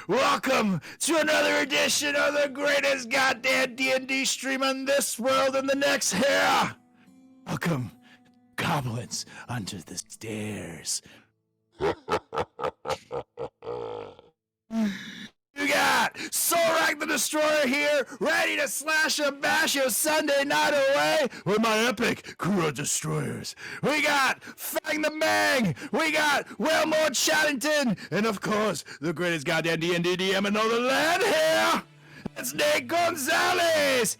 Welcome to another edition of the greatest goddamn D&D stream on this world and the next here. Welcome, Goblins under the stairs. You got Solrak the Destroyer here, ready to slash and bash your Sunday night away with my epic crew of destroyers. We got Fang the Mang, we got Wellmore Chaddington, and of course, the greatest goddamn D&D DM in all the land here. It's Nick Gonzalez.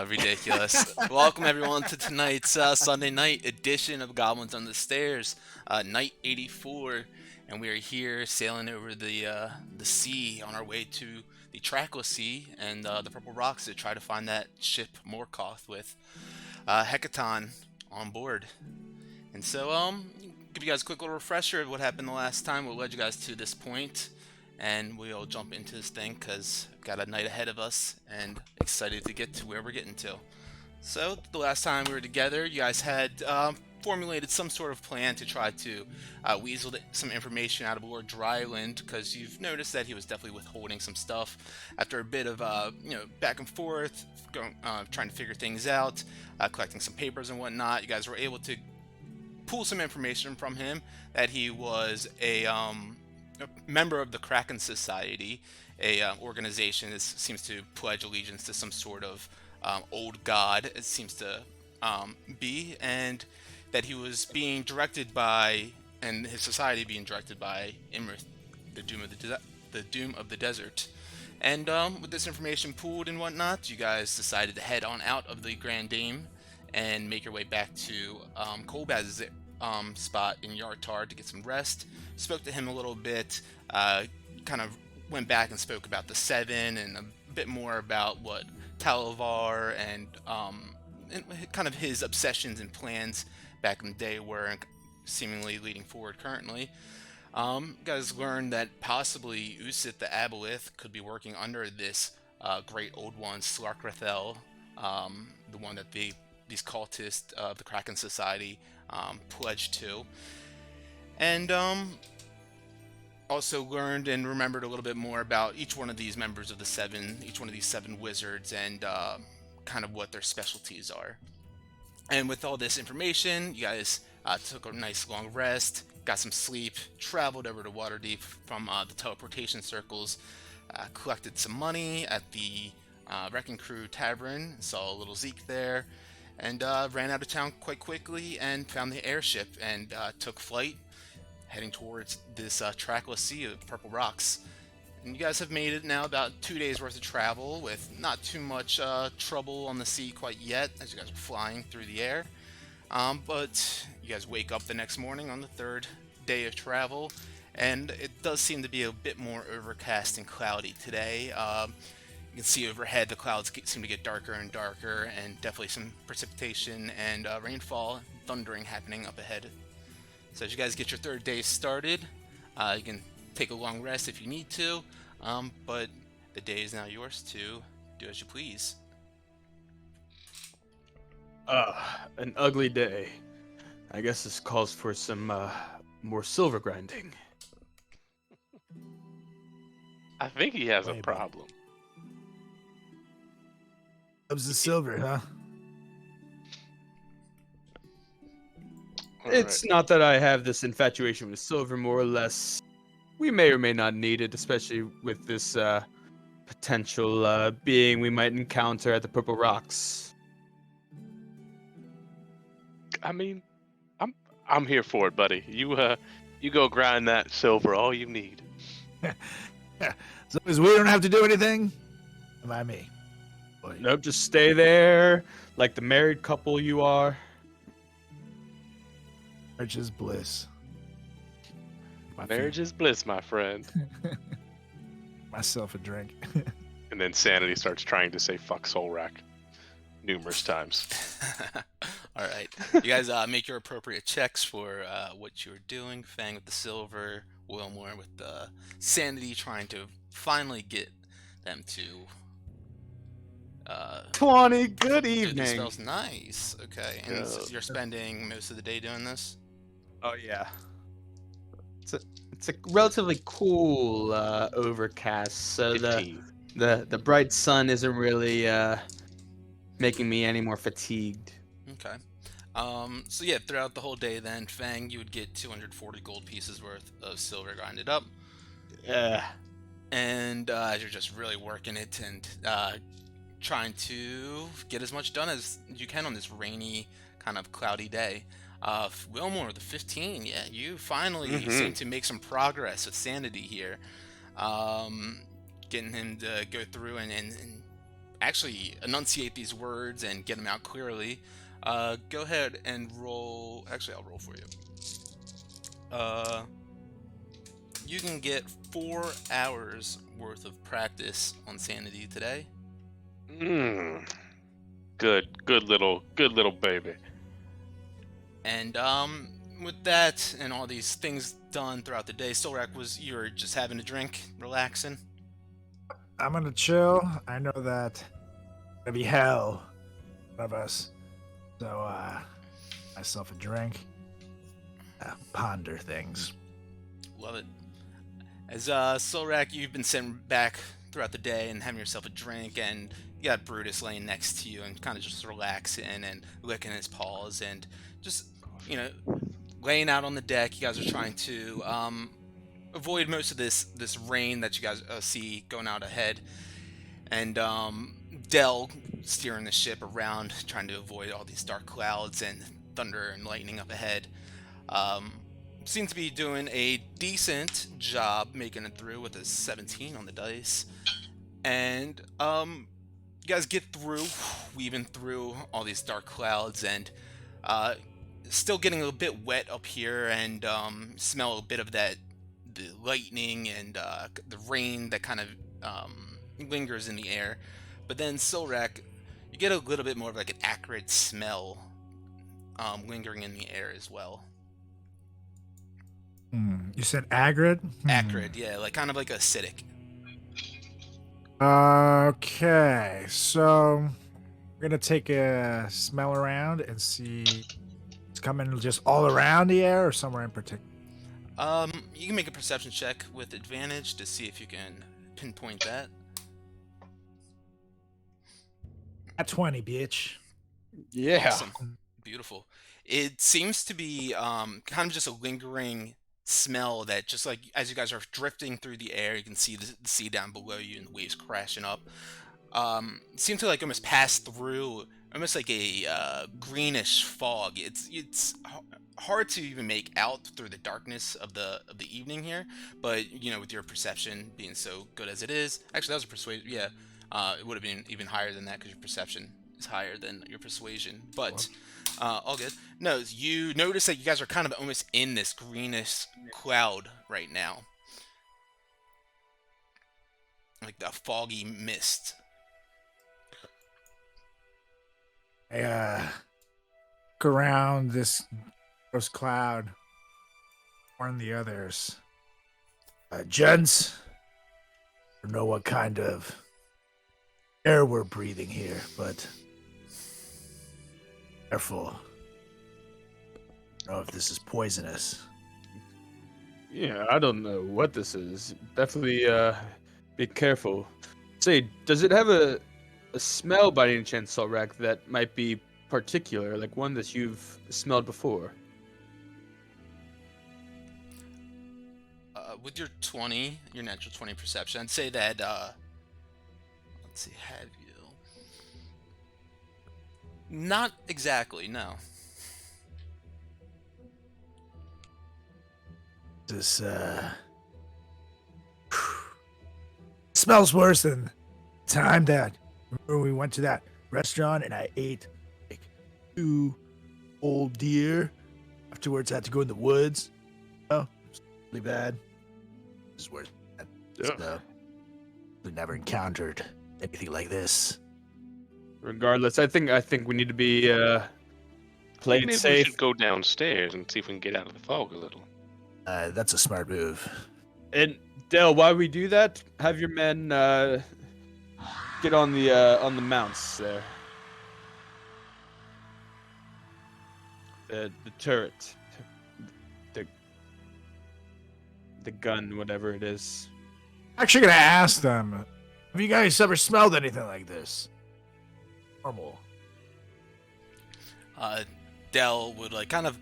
Ridiculous. Welcome everyone to tonight's Sunday night edition of Goblins on the Stairs, night 84, and we are here sailing over the sea on our way to the Trackless Sea and the Purple Rocks to try to find that ship Morkoth with Hecaton on board. And so, give you guys a quick little refresher of what happened the last time, what led you guys to this point. And we'll jump into this thing because we've got a night ahead of us and excited to get to where we're getting to. So the last time we were together, you guys had formulated some sort of plan to try to weasel some information out of Lord Dryland, because you've noticed that he was definitely withholding some stuff. After a bit of back and forth, trying to figure things out, collecting some papers and whatnot, you guys were able to pull some information from him that he was a member of the Kraken Society, a organization that seems to pledge allegiance to some sort of old god, it seems to be, and that he was being directed by, and his society being directed by Imrith, the Doom of the Desert. And with this information pooled and whatnot, you guys decided to head on out of the Grand Dame and make your way back to Kolbaz's spot in Yartar to get some rest. Spoke to him a little bit, kind of went back and spoke about the Seven and a bit more about what Talavar and kind of his obsessions and plans back in the day were, and seemingly leading forward currently. You guys learned that possibly Usit the Aboleth could be working under this great old one, Slarkrathel, the one that these cultists of the Kraken Society pledged to. And also learned and remembered a little bit more about each one of these members of the Seven, each one of these seven wizards, and kind of what their specialties are. And with all this information, you guys took a nice long rest, got some sleep, traveled over to Waterdeep from the teleportation circles, collected some money at the Wrecking Crew Tavern, saw a little Zeke there, and ran out of town quite quickly and found the airship and took flight, heading towards this trackless sea of Purple Rocks. And you guys have made it now about 2 days worth of travel with not too much trouble on the sea quite yet, as you guys are flying through the air. But you guys wake up the next morning on the third day of travel, and it does seem to be a bit more overcast and cloudy today. You can see overhead the clouds seem to get darker and darker, and definitely some precipitation and rainfall, thundering happening up ahead. So as you guys get your third day started, you can take a long rest if you need to, but the day is now yours to do as you please. An ugly day. I guess this calls for some more silver grinding. I think he has a problem. Loves the silver, huh? It's not that I have this infatuation with silver, more or less. We may or may not need it, especially with this potential being we might encounter at the Purple Rocks. I mean, I'm here for it, buddy. You go grind that silver all you need. As long as we don't have to do anything, by me. Boy. Nope, just stay there like the married couple you are. Marriage is bliss. Marriage is bliss, my friend. Myself a drink. And then Sanity starts trying to say fuck Solrak numerous times. All right, you guys make your appropriate checks for what you're doing. Fang with the silver, Wilmore with the sanity, trying to finally get them to 20. Good do evening. the spells. Nice. Okay, and you're spending most of the day doing this. Oh yeah. It's a relatively cool overcast, so 15. the bright sun isn't really making me any more fatigued. Okay. So yeah, throughout the whole day, then Fang, you would get 240 gold pieces worth of silver grinded up, Yeah. and as you're just really working it and trying to get as much done as you can on this rainy, kind of cloudy day. Wilmore, the 15, yeah, you finally seem to make some progress with Sanity here. Getting him to go through and actually enunciate these words and get them out clearly. Go ahead and roll. Actually, I'll roll for you. You can get 4 hours worth of practice on Sanity today. Good little baby. And with that and all these things done throughout the day, Solrak, you were just having a drink, relaxing. I'm gonna chill. I know that it's gonna be hell of us. So myself a drink. Ponder things. Love it. As Solrak, you've been sitting back throughout the day and having yourself a drink, and you got Brutus laying next to you and kind of just relaxing and licking his paws and just, laying out on the deck. You guys are trying to avoid most of this rain that you guys see going out ahead, and Dell steering the ship around, trying to avoid all these dark clouds and thunder and lightning up ahead. Seem to be doing a decent job making it through with a 17 on the dice. And you guys get through, weaving through all these dark clouds, and still getting a bit wet up here, and smell a bit of the lightning and the rain that kind of lingers in the air. But then Silrak, you get a little bit more of like an acrid smell lingering in the air as well. You said acrid? Acrid, yeah, like kind of like acidic. Okay, so we're gonna take a smell around and see it's coming just all around the air or somewhere in particular. You can make a perception check with advantage to see if you can pinpoint that. At 20, bitch. Yeah. Awesome. Beautiful. It seems to be kind of just a lingering smell that, just like as you guys are drifting through the air, you can see the sea down below you and the waves crashing up. Seem to like almost pass through, almost like a greenish fog. It's hard to even make out through the darkness of the evening here, but with your perception being so good as it is, actually that was a persuasion. Yeah, it would have been even higher than that because your perception is higher than your persuasion. But all good. No, you notice that you guys are kind of almost in this greenish cloud right now, like the foggy mist. I look around this gross cloud, warn the others. Gents, I don't know what kind of air we're breathing here, but careful. I don't know if this is poisonous. Yeah, I don't know what this is. Definitely be careful. Say, does it have a smell by any chance, Solrak, that might be particular, like one that you've smelled before? With your natural 20 perception, I'd say that, let's see, have you? Not exactly, no. This smells worse than the time that remember we went to that restaurant and I ate like 2 old deer. Afterwards, I had to go in the woods. Oh, it's really bad. This is worse. We never encountered anything like this. Regardless, I think we need to be playing Maybe we safe. should go downstairs and see if we can get out of the fog a little. That's a smart move. And Dell, while we do that, have your men get on the mounts there. The turret. the gun, whatever it is. Actually, gonna ask them. Have you guys ever smelled anything like this? Normal. Dell would like kind of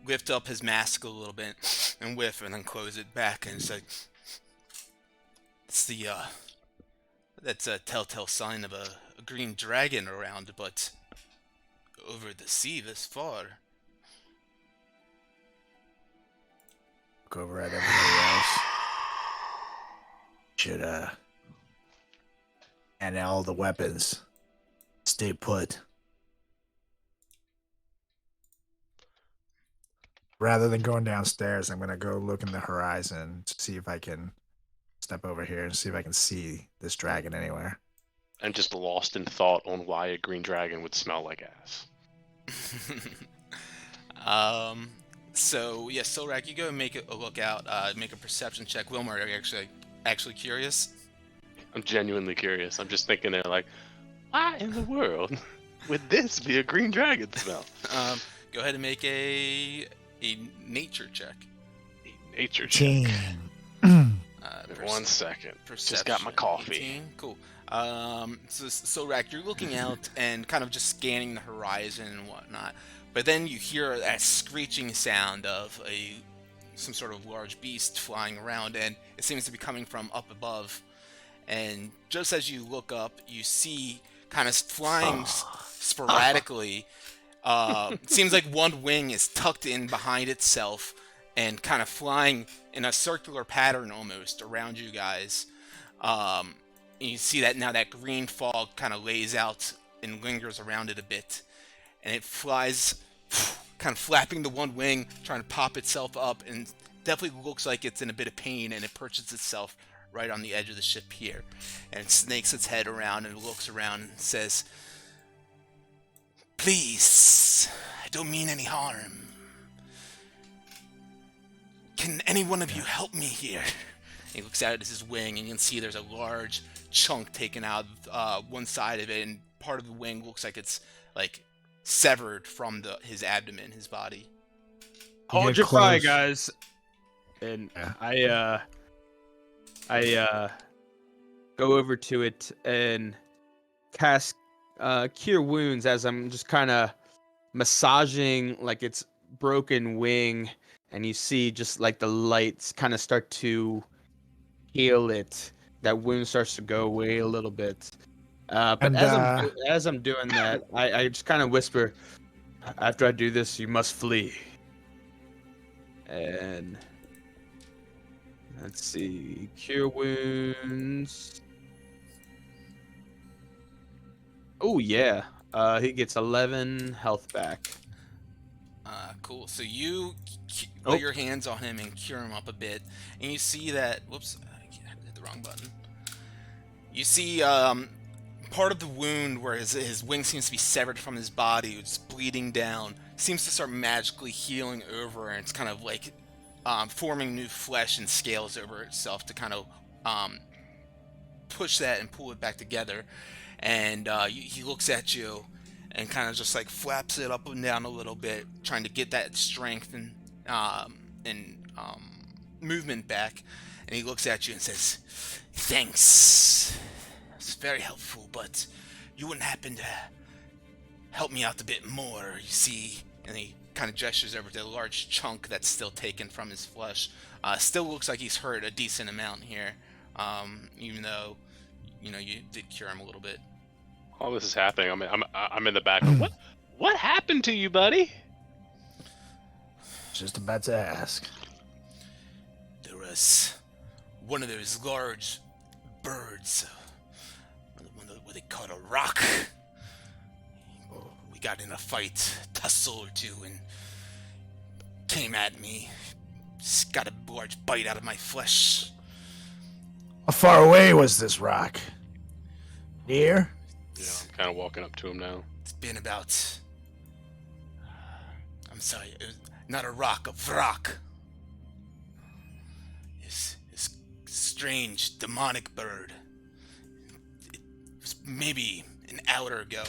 lift up his mask a little bit and whiff, and then close it back, and it's like, it's the that's a telltale sign of a green dragon around, but over the sea this far. Look over at everybody else. Should and all the weapons. Stay put. Rather than going downstairs, I'm gonna go look in the horizon to see if I can step over here and see if I can see this dragon anywhere. I'm just lost in thought on why a green dragon would smell like ass. So yeah, Solrak, you go and make a look out, make a perception check. Wilmer, are you actually curious? I'm genuinely curious. I'm just thinking there like, why in the world would this be a green dragon smell? Go ahead and make a nature check. A nature check. Team. 1 second. Perception, Just got my coffee. 18. Cool. So Rack, you're looking out and kind of just scanning the horizon and whatnot, but then you hear that screeching sound of some sort of large beast flying around, and it seems to be coming from up above. And just as you look up, you see kind of flying sporadically. It seems like one wing is tucked in behind itself and kind of flying in a circular pattern almost around you guys. And you see that now that green fog kind of lays out and lingers around it a bit. And it flies, kind of flapping the one wing, trying to pop itself up, and definitely looks like it's in a bit of pain, and it perches itself right on the edge of the ship here. And it snakes its head around and looks around and says, "Please, I don't mean any harm. Can any one of you help me here?" And he looks out at his wing, and you can see there's a large chunk taken out of one side of it, and part of the wing looks like it's like severed from his abdomen, his body. Hold get your fire, close. guys. And Yeah. I go over to it and cast Cure Wounds as I'm just kind of massaging like its broken wing, and you see just like the lights kind of start to heal it. That wound starts to go away a little bit. But And, as I'm doing that, I just kind of whisper, "After I do this, you must flee." And let's see, Cure Wounds. Oh yeah, he gets 11 health back. Cool. So you lay your hands on him and cure him up a bit, and you see that. Whoops, I hit the wrong button. You see part of the wound where his wing seems to be severed from his body, it's bleeding down, seems to start magically healing over, and it's kind of like forming new flesh and scales over itself to kind of push that and pull it back together. And he looks at you and kind of just like flaps it up and down a little bit, trying to get that strength and movement back. And he looks at you and says, "Thanks. It's very helpful, but you wouldn't happen to help me out a bit more, you see?" And he kind of gestures over to the large chunk that's still taken from his flesh. Still looks like he's hurt a decent amount here, even though you did cure him a little bit. All this is happening. I'm in the back. What happened to you, buddy? Just about to ask. There was one of those large birds, what they call a rock. We got in a fight, tussle or two, and came at me. Just got a large bite out of my flesh. How far away was this rock? Near? Yeah, I'm kind of walking up to him now. It's been about... I'm sorry, it was not a rock, a vrak. This strange, demonic bird. It was maybe an hour ago.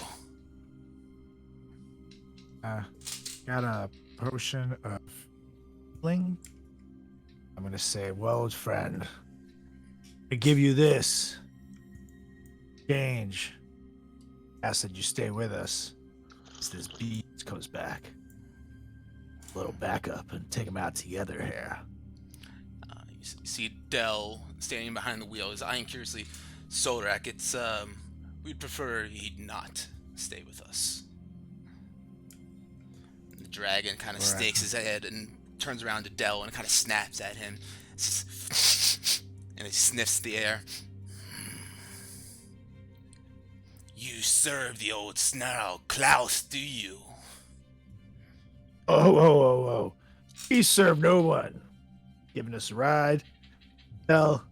Got a potion of healing. I'm gonna say, well, old friend, I give you this. Change. Ask that you stay with us. As this beast comes back. A little backup and take him out together here. You see Dell standing behind the wheel. He's eyeing curiously. Solrak, we'd prefer he'd not stay with us. The dragon kind of stakes his head and turns around to Dell and kind of snaps at him. And he sniffs the air. You serve the old snarl Klaus, do you? Oh. He served no one. Giving us a ride. Hell,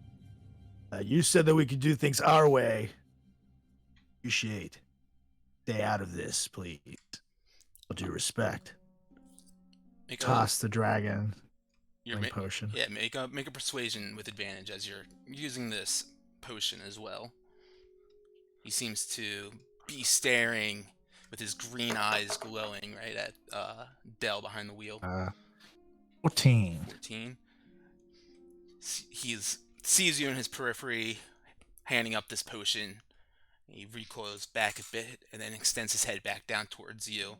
you said that we could do things our way. Appreciate. Stay out of this, please. All due respect. Toss the dragon. Potion. Yeah, make a persuasion with advantage as you're using this potion as well. He seems to be staring with his green eyes glowing right at Dell behind the wheel. 14. 14. He sees you in his periphery, handing up this potion. He recoils back a bit and then extends his head back down towards you.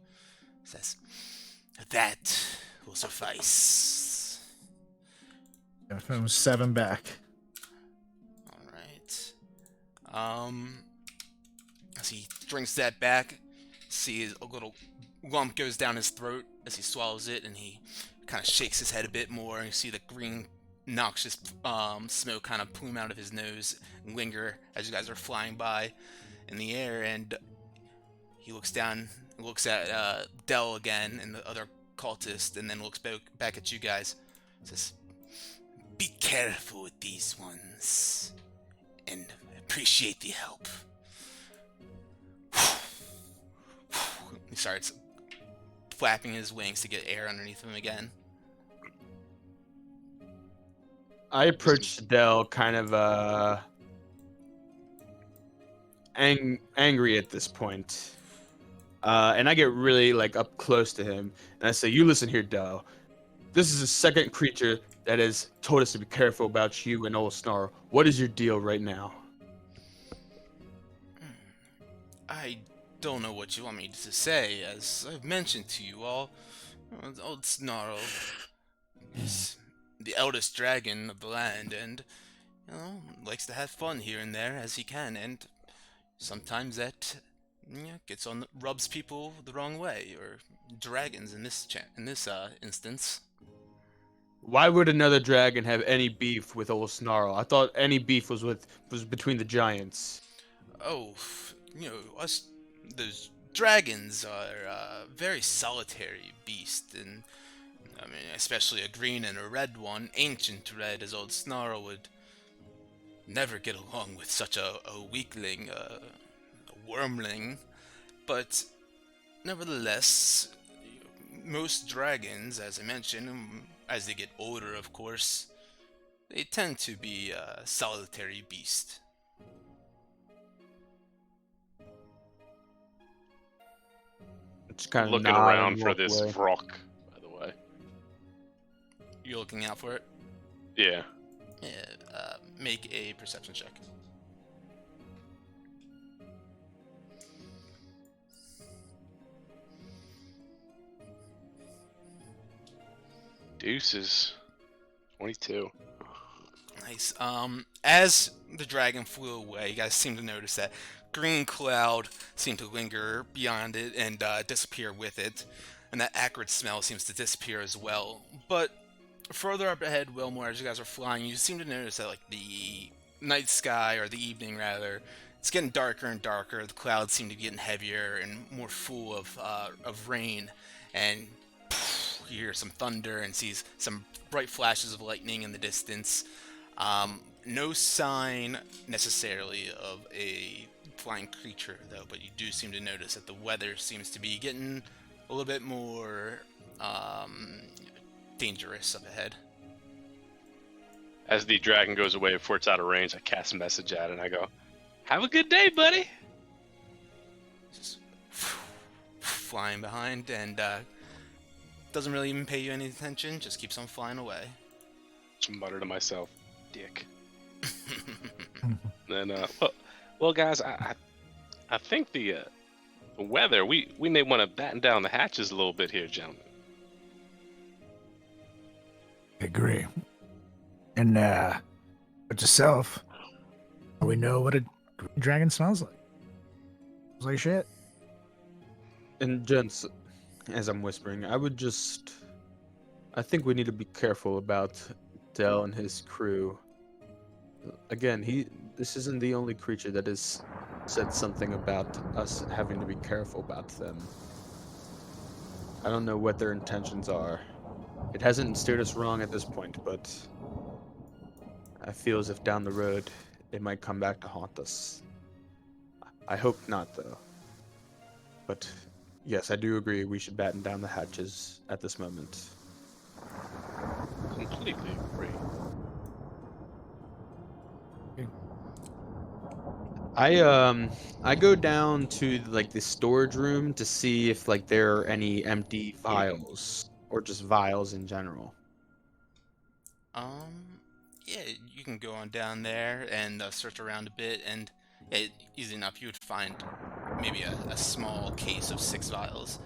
Says, "That will suffice." From 7 back. All right. As he drinks that back, sees a little lump goes down his throat as he swallows it, and he kind of shakes his head a bit more. And you see the green, noxious smoke kind of plume out of his nose and linger as you guys are flying by in the air. And he looks down, looks at Dell again and the other cultist, and then looks back at you guys. Says, "Be careful with these ones, and appreciate the help." He starts flapping his wings to get air underneath him again. I approach Dell kind of angry at this point. And I get really like up close to him and I say, "You listen here, Dell. This is the second creature that has told us to be careful about you and old Snarl. What is your deal right now?" I don't know what you want me to say. As I've mentioned to you all, old Snarl is the eldest dragon of the land, and likes to have fun here and there as he can, and sometimes that rubs people the wrong way, or dragons in this instance. Why would another dragon have any beef with old Snarl? I thought any beef was between the giants. Oh, us those dragons are very solitary beast, and I mean, especially a green and a red one, ancient red, as old Snarl would never get along with such a weakling, a wormling. But nevertheless, most dragons, as I mentioned, as they get older, of course, they tend to be a solitary beast. It's kind of Looking around for this Vrock, by the way. You're looking out for it? Yeah. Yeah, make a perception check. Deuces. 22. Nice. As the dragon flew away, you guys seem to notice that green cloud seemed to linger beyond it and disappear with it, and that acrid smell seems to disappear as well. But further up ahead, Wilmore, as you guys are flying, you seem to notice that the night sky, or the evening rather, it's getting darker and darker. The clouds seem to be getting heavier and more full of rain, and you hear some thunder and sees some bright flashes of lightning in the distance. No sign necessarily of a flying creature, though, but you do seem to notice that the weather seems to be getting a little bit more dangerous up ahead. As the dragon goes away before it's out of range, I cast a message at it and I go, "Have a good day, buddy." Just flying behind and doesn't really even pay you any attention, just keeps on flying away. Just mutter to myself, dick. And well, guys, I think the weather, we may want to batten down the hatches a little bit here, gentlemen. I agree. And but yourself, we know what a green dragon smells like. Smells like shit. And gents, as I'm whispering, I think we need to be careful about Dell and his crew. Again, this isn't the only creature that has said something about us having to be careful about them. I don't know what their intentions are. It hasn't steered us wrong at this point, but I feel as if down the road it might come back to haunt us. I hope not, though. But yes, I do agree we should batten down the hatches at this moment. Completely agree. I go down to like the storage room to see if like there are any empty vials or just vials in general. Yeah, you can go on down there and search around a bit, and yeah, easy enough, you would find maybe a small case of 6 vials.